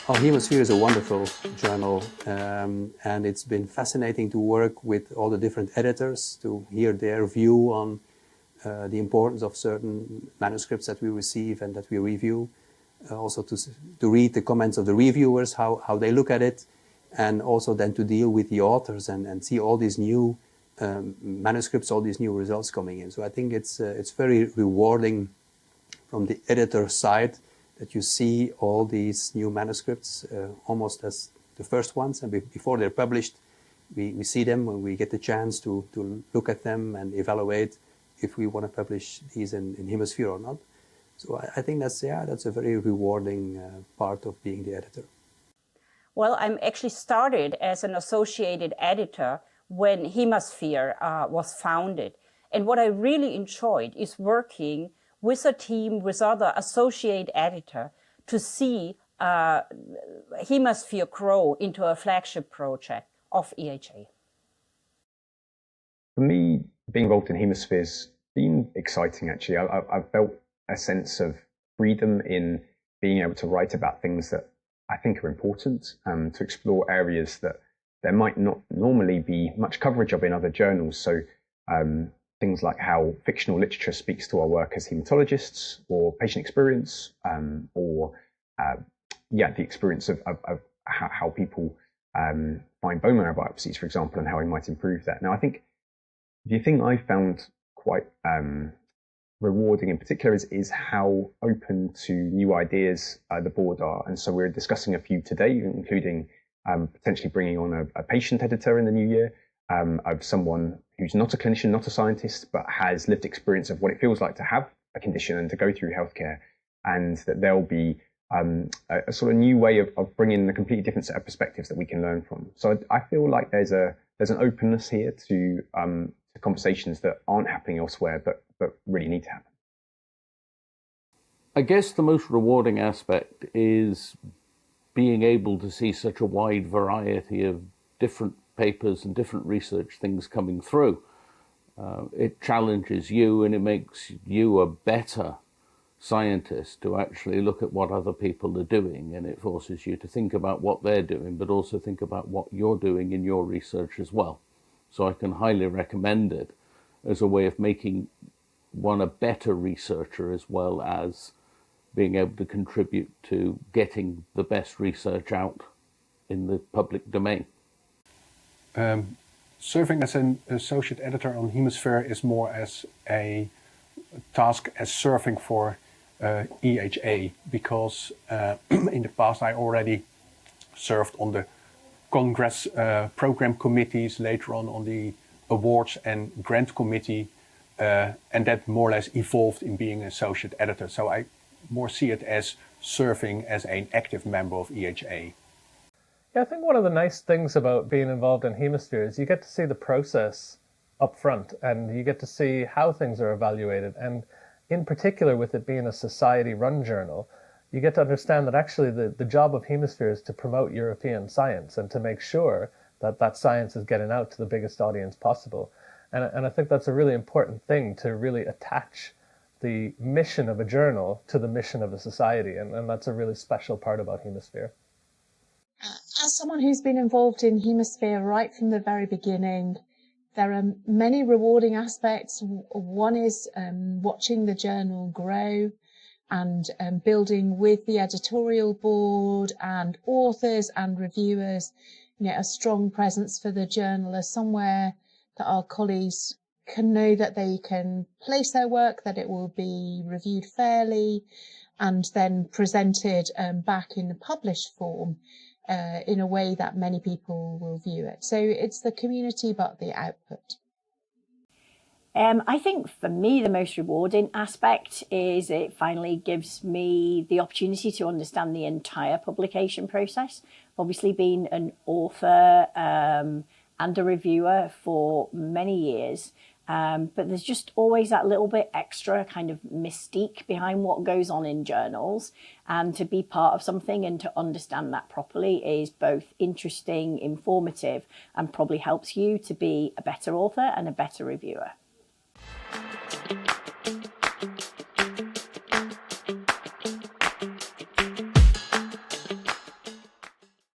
Oh, HemaSphere is a wonderful journal, and it's been fascinating to work with all the different editors to hear their view on the importance of certain manuscripts that we receive and that we review. Also to read the comments of the reviewers, how they look at it, and also then to deal with the authors and see all these new manuscripts, all these new results coming in. So I think it's very rewarding from the editor side that you see all these new manuscripts almost as the first ones, and before they're published, we see them when we get the chance to look at them and evaluate if we want to publish these in HemaSphere or not. So I think that's a very rewarding part of being the editor. Well, I'm actually started as an associated editor when HemaSphere was founded. And what I really enjoyed is working with a team with other associate editor to see HemaSphere grow into a flagship project of EHA. For me, being involved in HemaSphere's been exciting, actually. I've felt a sense of freedom in being able to write about things that I think are important, to explore areas that there might not normally be much coverage of in other journals. So things like how fictional literature speaks to our work as hematologists, or patient experience, or the experience of how people find bone marrow biopsies, for example, and how we might improve that. Now, I think the thing I found quite rewarding in particular is how open to new ideas the board are. And so we're discussing a few today, including potentially bringing on a patient editor in the new year, of someone who's not a clinician, not a scientist, but has lived experience of what it feels like to have a condition and to go through healthcare, and that there'll be a sort of new way of bringing a completely different set of perspectives that we can learn from. So I feel like there's an openness here to conversations that aren't happening elsewhere, but really need to happen. I guess the most rewarding aspect is being able to see such a wide variety of different papers and different research things coming through. It challenges you, and it makes you a better scientist to actually look at what other people are doing, and it forces you to think about what they're doing, but also think about what you're doing in your research as well. So I can highly recommend it as a way of making one a better researcher, as well as being able to contribute to getting the best research out in the public domain. Serving as an associate editor on HemaSphere is more as a task as serving for EHA, because in the past I already served on the Congress program committees, later on the awards and grant committee, and that more or less evolved in being an associate editor. So I more see it as serving as an active member of EHA. Yeah, I think one of the nice things about being involved in HemaSphere is you get to see the process up front, and you get to see how things are evaluated. And in particular, with it being a society-run journal, you get to understand that actually the job of HemaSphere is to promote European science and to make sure that that science is getting out to the biggest audience possible. And I think that's a really important thing, to really attach the mission of a journal to the mission of a society. And that's a really special part about HemaSphere. As someone who's been involved in HemaSphere right from the very beginning, there are many rewarding aspects. One is watching the journal grow and building with the editorial board and authors and reviewers, a strong presence for the journal as somewhere that our colleagues can know that they can place their work, that it will be reviewed fairly and then presented back in the published form in a way that many people will view it. So it's the community, but the output. I think for me, the most rewarding aspect is it finally gives me the opportunity to understand the entire publication process. Obviously, being an author and a reviewer for many years, but there's just always that little bit extra kind of mystique behind what goes on in journals, and to be part of something and to understand that properly is both interesting, informative, and probably helps you to be a better author and a better reviewer.